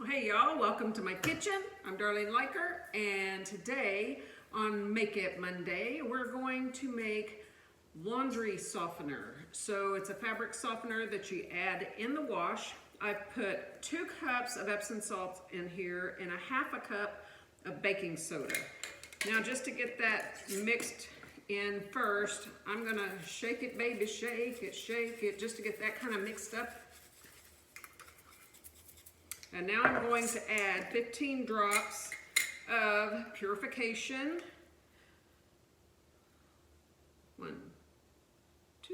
Well, hey y'all, welcome to my kitchen. I'm Darlene Liker, and today on Make It Monday, we're going to make laundry softener. So it's a fabric softener that you add in the wash. I've put 2 cups of Epsom salt in here and a half a cup of baking soda. Now just to get that mixed in first, I'm gonna shake it, baby, shake it, just to get that kind of mixed up. And now I'm going to add 15 drops of Purification. 1, 2,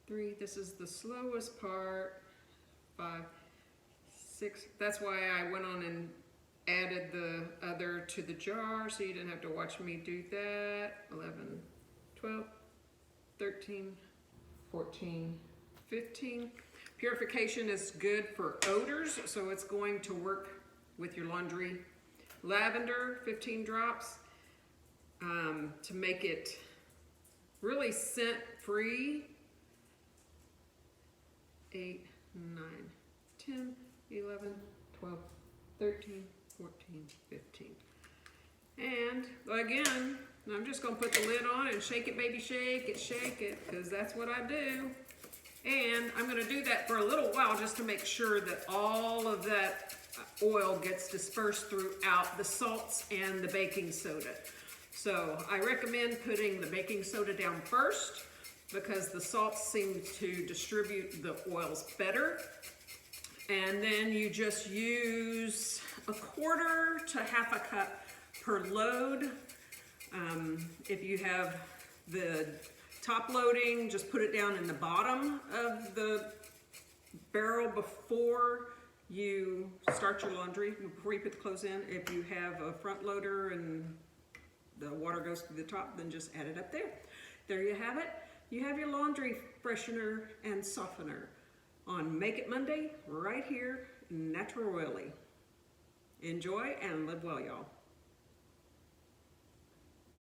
3, this is the slowest part. 5, 6, that's why I went on and added the other to the jar so you didn't have to watch me do that. 11, 12, 13, 14, 15. Purification is good for odors, so it's going to work with your laundry. Lavender, 15 drops, to make it really scent-free. 8, 9, 10, 11, 12, 13, 14, 15. And again, I'm just gonna put the lid on and shake it, baby, shake it, because that's what I do. And I'm gonna do that for a little while just to make sure that all of that oil gets dispersed throughout the salts and the baking soda. So I recommend putting the baking soda down first because the salts seem to distribute the oils better. And then you just use 1/4 to half a cup per load. If you have the top loading, just put it down in the bottom of the barrel before you start your laundry, before you put the clothes in. If you have a front loader and the water goes to the top, then just add it up there. There you have it. You have your laundry freshener and softener on Make It Monday right here, Natural Oily. Enjoy and live well, y'all.